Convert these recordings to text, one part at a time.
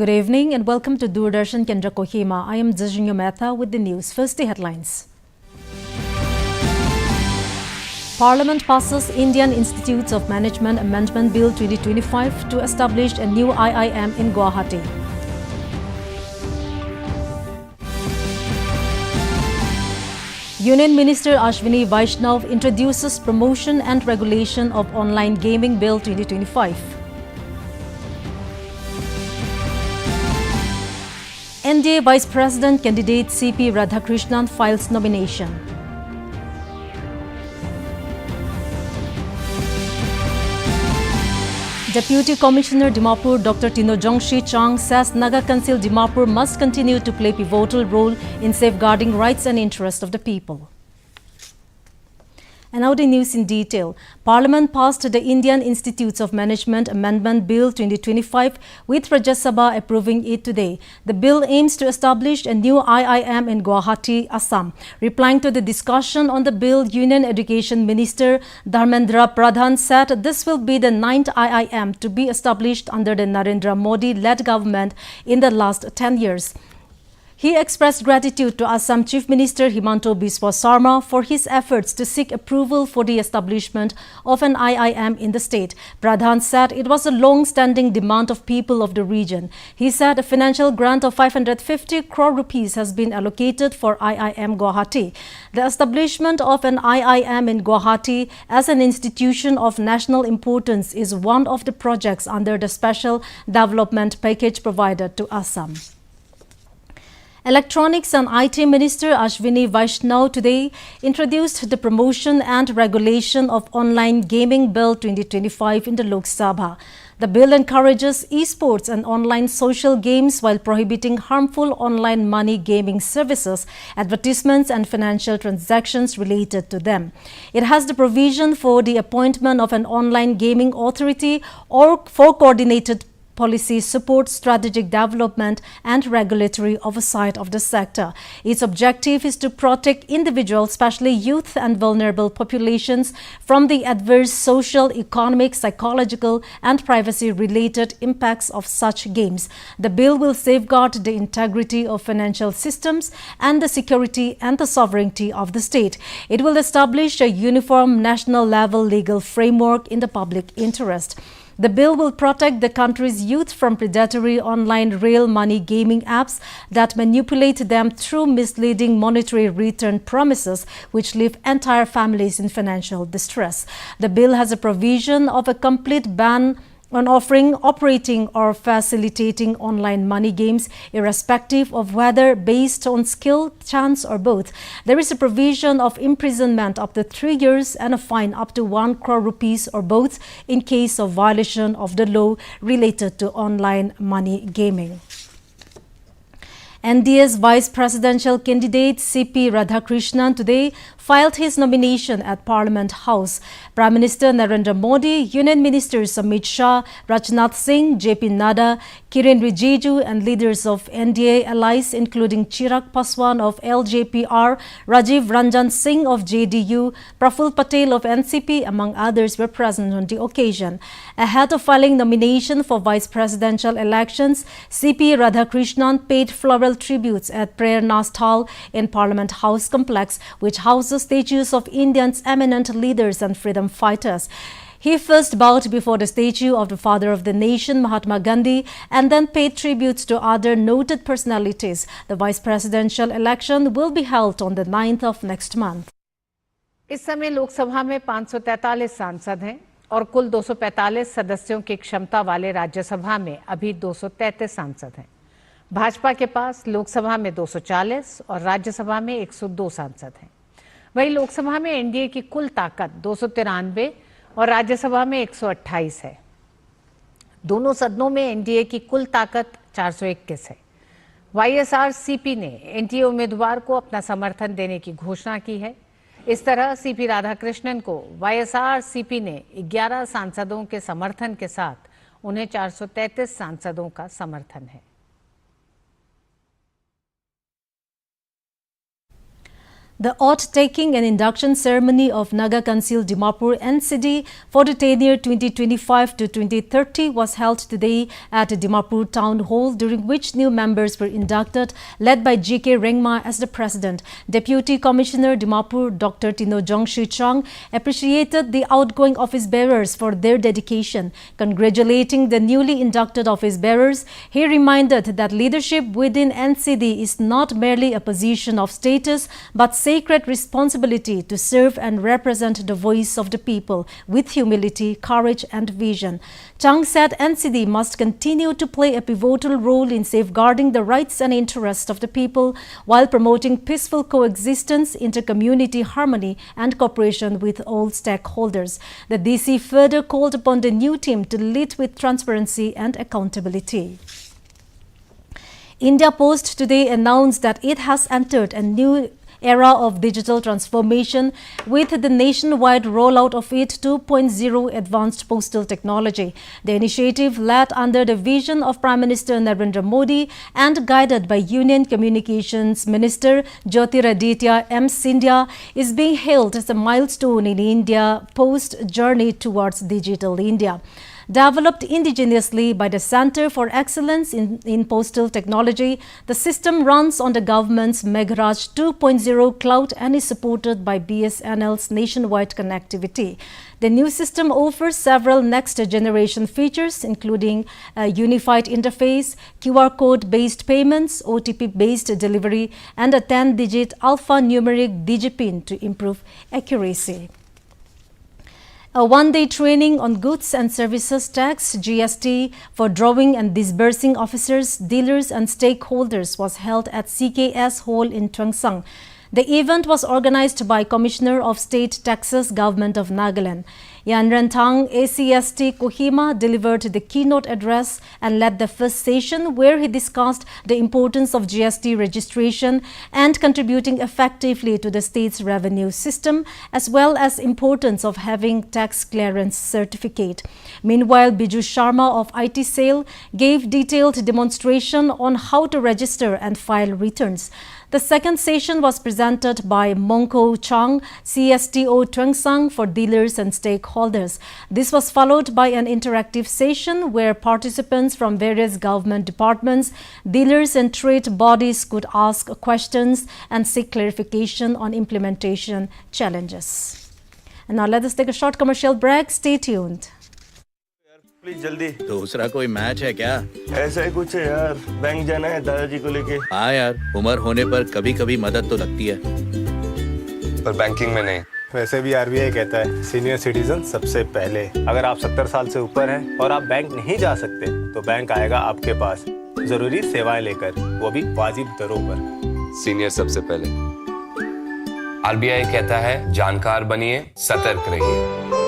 Good evening and welcome to Doordarshan Kendra Kohima. I am Zajinyo Mehta with the news. First, the headlines. Parliament passes Indian Institutes of Management Amendment Bill 2025 to establish a new IIM in Guwahati. Union Minister Ashwini Vaishnav introduces Promotion and Regulation of Online Gaming Bill 2025. NDA Vice President candidate CP Radhakrishnan files nomination. Deputy Commissioner Dimapur Dr. Tinojongshi Chang says Naga Council Dimapur must continue to play pivotal role in safeguarding rights and interests of the people. And now the news in detail. Parliament passed the Indian Institutes of Management Amendment Bill 2025 with Rajya Sabha approving it today. The bill aims to establish a new IIM in Guwahati, Assam. Replying to the discussion on the bill, Union Education Minister Dharmendra Pradhan said this will be the 9th IIM to be established under the Narendra Modi-led government in the last 10 years. He expressed gratitude to Assam Chief Minister Himanta Biswa Sarma for his efforts to seek approval for the establishment of an IIM in the state. Pradhan said it was a long-standing demand of people of the region. He said a financial grant of 550 crore rupees has been allocated for IIM Guwahati. The establishment of an IIM in Guwahati as an institution of national importance is one of the projects under the special development package provided to Assam. Electronics and IT Minister Ashwini Vaishnav today introduced the Promotion and Regulation of Online Gaming Bill 2025 in the Lok Sabha. The bill encourages esports and online social games while prohibiting harmful online money gaming services, advertisements and financial transactions related to them. It has the provision for the appointment of an online gaming authority or for coordinated policy support, strategic development and regulatory oversight of the sector. Its objective is to protect individuals, especially youth and vulnerable populations, from the adverse social, economic, psychological and privacy-related impacts of such games. The bill will safeguard the integrity of financial systems and the security and the sovereignty of the state. It will establish a uniform national-level legal framework in the public interest. The bill will protect the country's youth from predatory online real money gaming apps that manipulate them through misleading monetary return promises which leave entire families in financial distress. The bill has a provision of a complete ban on offering, operating or facilitating online money games, irrespective of whether based on skill, chance or both. There is a provision of imprisonment up to 3 years and a fine up to 1 crore rupees or both in case of violation of the law related to online money gaming. NDA's vice presidential candidate CP Radhakrishnan today filed his nomination at Parliament House. Prime Minister Narendra Modi, Union Ministers Amit Shah, Rajnath Singh, JP Nadda, Kiren Rijiju and leaders of NDA allies including Chirag Paswan of LJPR, Rajiv Ranjan Singh of JDU, Praful Patel of NCP among others were present on the occasion. Ahead of filing nomination for vice presidential elections, CP Radhakrishnan paid floral tributes at Prerna Sthal in Parliament House complex, which houses statues of India's eminent leaders and freedom fighters. He first bowed before the statue of the father of the nation, Mahatma Gandhi, and then paid tributes to other noted personalities. The vice presidential election will be held on the 9th of next month. इस समय लोकसभा में 543 सांसद हैं और कुल 245 सदस्यों की क्षमता वाले राज्यसभा में अभी 233 सांसद हैं। भाजपा के पास लोकसभा में 240 और राज्यसभा में 102 सांसद हैं। वहीं लोकसभा में एनडीए की कुल ताकत 293 और राज्यसभा में 128 है। दोनों सदनों में एनडीए की कुल ताकत 421 है। वाईएसआर-सीपी ने एनडीए उम्मीदवार को अपना समर्थन देने की घोषणा की है। इस तरह सीपी राधाकृष्णन को वाईएसआर-सीपी ने 11 सांसदों के समर्थन के साथ उन्हें 433 सांसदों का समर्थन है। The oath-taking and induction ceremony of Naga Council Dimapur NCD for the tenure 2025 to 2030 was held today at Dimapur Town Hall, during which new members were inducted, led by G.K. Rengma as the president. Deputy Commissioner Dimapur Dr. Tino Jongshu Chang appreciated the outgoing office bearers for their dedication. Congratulating the newly inducted office bearers, he reminded that leadership within NCD is not merely a position of status but sacred responsibility to serve and represent the voice of the people with humility, courage and vision. Chang said NCD must continue to play a pivotal role in safeguarding the rights and interests of the people while promoting peaceful coexistence, inter-community harmony and cooperation with all stakeholders. The DC further called upon the new team to lead with transparency and accountability. India Post today announced that it has entered a new era of digital transformation with the nationwide rollout of its 2.0 advanced postal technology. The initiative, led under the vision of Prime Minister Narendra Modi and guided by Union Communications Minister Jyotiraditya M. Scindia, is being hailed as a milestone in India Post's journey towards digital India. Developed indigenously by the Center for Excellence in Postal Technology, the system runs on the government's Meghraj 2.0 cloud and is supported by BSNL's nationwide connectivity. The new system offers several next-generation features, including a unified interface, QR code-based payments, OTP-based delivery, and a 10-digit alphanumeric DigiPin to improve accuracy. A one-day training on Goods and Services Tax (GST) for drawing and disbursing officers, dealers and stakeholders was held at CKS Hall in Twengsang. The event was organized by Commissioner of State Taxes, Government of Nagaland. Yan Rentang, ACST Kohima, delivered the keynote address and led the first session, where he discussed the importance of GST registration and contributing effectively to the state's revenue system, as well as importance of having tax clearance certificate. Meanwhile, Biju Sharma of IT Sale gave detailed demonstration on how to register and file returns. The second session was presented by Mongko Chang, CSTO Twengsang, for dealers and stakeholders. This was followed by an interactive session where participants from various government departments, dealers and trade bodies could ask questions and seek clarification on implementation challenges. And now let us take a short commercial break. Stay tuned. Please जल्दी। दूसरा कोई match है क्या? ऐसा ही कुछ है यार, bank जाना है दादाजी को लेके। हाँ यार, उम्र होने पर कभी कभी मदद तो लगती है, पर बैंकिंग में नहीं। वैसे भी आरबीआई कहता है सीनियर सिटीजन सबसे पहले। अगर आप 70 साल से ऊपर हैं और आप बैंक नहीं जा सकते तो बैंक आएगा आपके पास जरूरी सेवाएं लेकर, वो भी वाजिब दरों पर। सीनियर सबसे पहले। आरबीआई कहता है जानकार बनिए, सतर्क रहिए।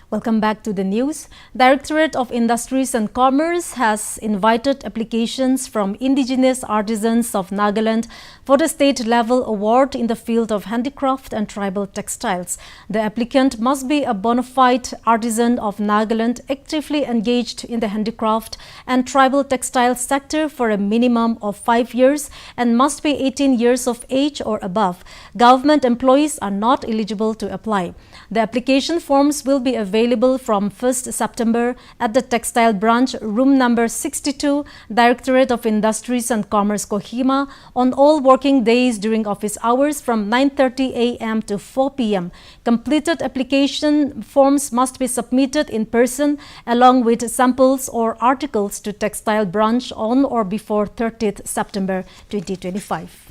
Welcome back to the news. Directorate of Industries and Commerce has invited applications from indigenous artisans of Nagaland for the state-level award in the field of handicraft and tribal textiles. The applicant must be a bona fide artisan of Nagaland, actively engaged in the handicraft and tribal textile sector for a minimum of 5 years and must be 18 years of age or above. Government employees are not eligible to apply. The application forms will be available from 1st September at the Textile Branch, room number 62, Directorate of Industries and Commerce, Kohima, on all working days during office hours from 9:30 a.m. to 4 p.m. Completed application forms must be submitted in person along with samples or articles to Textile Branch on or before 30th September 2025.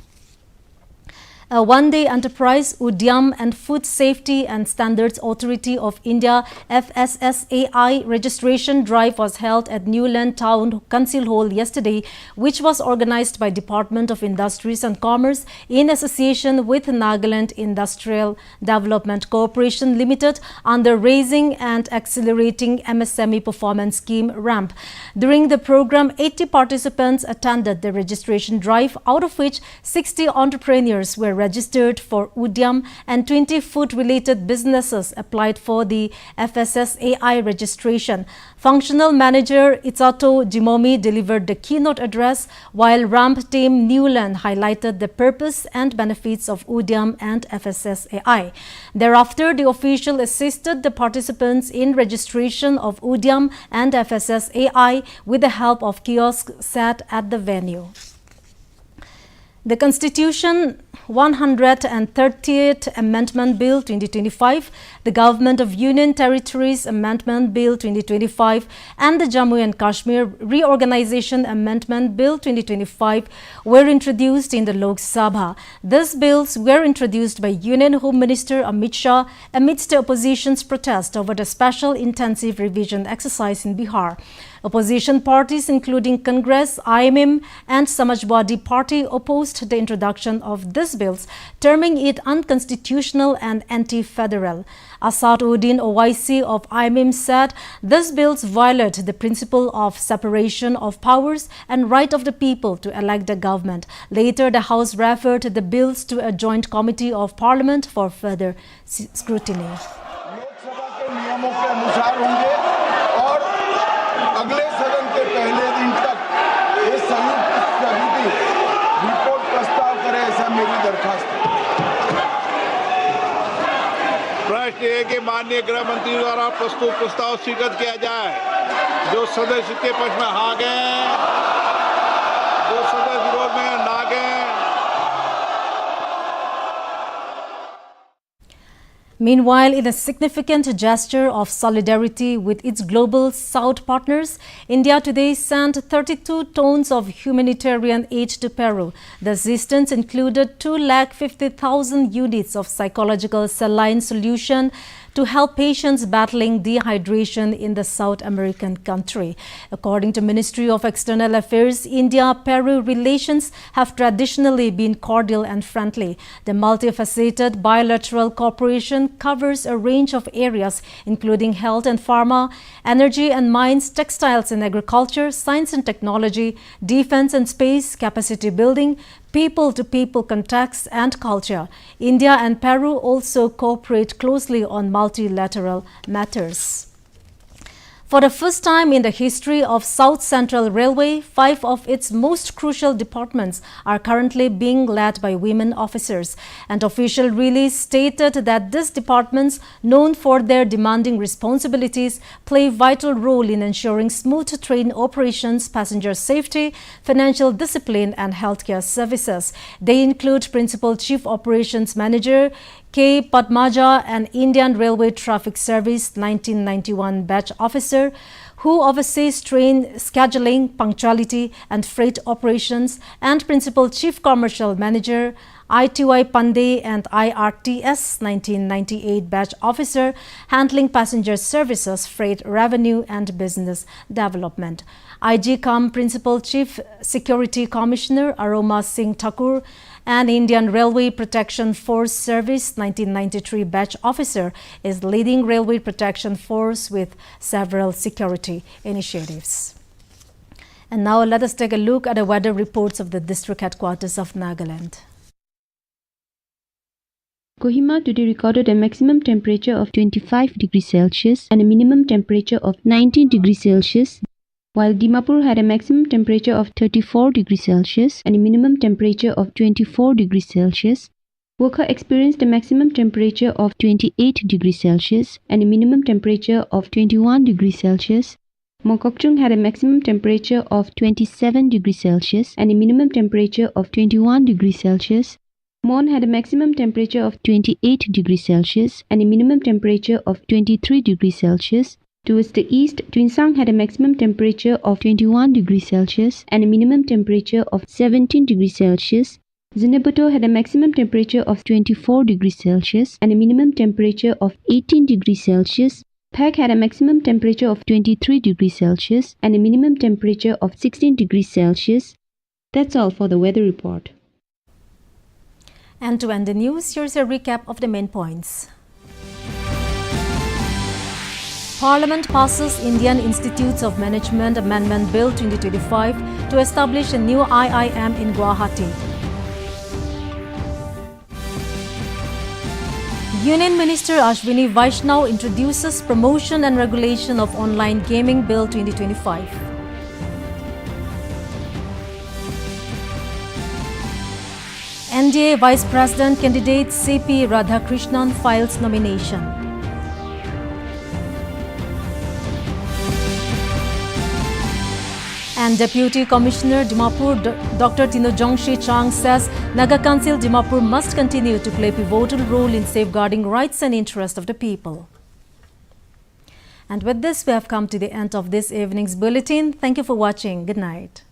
A one-day enterprise, Udyam and Food Safety and Standards Authority of India FSSAI registration drive was held at Newland Town Council Hall yesterday, which was organized by Department of Industries and Commerce in association with Nagaland Industrial Development Corporation Limited under Raising and Accelerating MSME Performance Scheme RAMP. During the program, 80 participants attended the registration drive, out of which 60 entrepreneurs were registered for Udyam and 20 food-related businesses applied for the FSSAI registration. Functional Manager Itsato Jimomi delivered the keynote address, while Ramp Team Newland highlighted the purpose and benefits of Udyam and FSSAI. Thereafter, the official assisted the participants in registration of Udyam and FSSAI with the help of kiosks set at the venue. The Constitution 130th Amendment Bill 2025, the Government of Union Territories Amendment Bill 2025 and the Jammu and Kashmir Reorganization Amendment Bill 2025 were introduced in the Lok Sabha. These bills were introduced by Union Home Minister Amit Shah amidst the opposition's protest over the special intensive revision exercise in Bihar. Opposition parties including Congress, IMM and Samajwadi Party opposed the introduction of these bills, terming it unconstitutional and anti-federal. Asad Uddin Owaisi of IMM said these bills violate the principle of separation of powers and right of the people to elect the government. Later, the House referred the bills to a joint committee of Parliament for further scrutiny. अगले सदन के पहले दिन तक ये संयुक्त समिति report प्रस्ताव करे, ऐसा मेरी दरखास्त है। प्रश्न है कि माननीय गृह मंत्री द्वारा प्रस्तुत प्रस्ताव स्वीकृत किया जाए। जो सदस्य के पक्ष में हाँ गए, जो सदस्य विरोध में ना गए। Meanwhile, in a significant gesture of solidarity with its global South partners, India today sent 32 tons of humanitarian aid to Peru. The assistance included 250,000 units of psychological saline solution to help patients battling dehydration in the South American country. According to Ministry of External Affairs, India-Peru relations have traditionally been cordial and friendly. The multifaceted bilateral cooperation covers a range of areas including health and pharma, energy and mines, textiles and agriculture, science and technology, defense and space, capacity building, people-to-people contacts and culture. India and Peru also cooperate closely on multilateral matters. For the first time in the history of South Central Railway, 5 of its most crucial departments are currently being led by women officers. An official release stated that these departments, known for their demanding responsibilities, play a vital role in ensuring smooth train operations, passenger safety, financial discipline and healthcare services. They include Principal Chief Operations Manager K. Padmaja, an Indian Railway Traffic Service 1991 batch officer who oversees train scheduling, punctuality and freight operations, and Principal Chief Commercial Manager ITY Pandey and IRTS 1998 batch officer handling passenger services, freight revenue and business development. IG cum Principal Chief Security Commissioner Aroma Singh Thakur, an Indian Railway Protection Force Service 1993 batch officer, is leading Railway Protection Force with several security initiatives. And now let us take a look at the weather reports of the district headquarters of Nagaland. Kohima today recorded a maximum temperature of 25 degrees Celsius and a minimum temperature of 19 degrees Celsius, while Dimapur had a maximum temperature of 34 degrees Celsius and a minimum temperature of 24 degrees Celsius. Wokha experienced a maximum temperature of 28 degrees Celsius and a minimum temperature of 21 degrees Celsius. Mokokchung had a maximum temperature of 27 degrees Celsius and a minimum temperature of 21 degrees Celsius. Mon had a maximum temperature of 28 degrees Celsius and a minimum temperature of 23 degrees Celsius. Towards the east, Twinsang had a maximum temperature of 21 degrees Celsius and a minimum temperature of 17 degrees Celsius. Zinabuto had a maximum temperature of 24 degrees Celsius and a minimum temperature of 18 degrees Celsius. Phek had a maximum temperature of 23 degrees Celsius and a minimum temperature of 16 degrees Celsius. That's all for the weather report. And to end the news, here's a recap of the main points. Parliament passes Indian Institutes of Management Amendment Bill 2025 to establish a new IIM in Guwahati. Union Minister Ashwini Vaishnaw introduces Promotion and Regulation of Online Gaming Bill 2025. NDA Vice President candidate C.P. Radhakrishnan files nomination. And Deputy Commissioner Dimapur Dr. Tinojongshi Chang says Naga Council Dimapur must continue to play a pivotal role in safeguarding rights and interests of the people. And with this, we have come to the end of this evening's bulletin. Thank you for watching. Good night.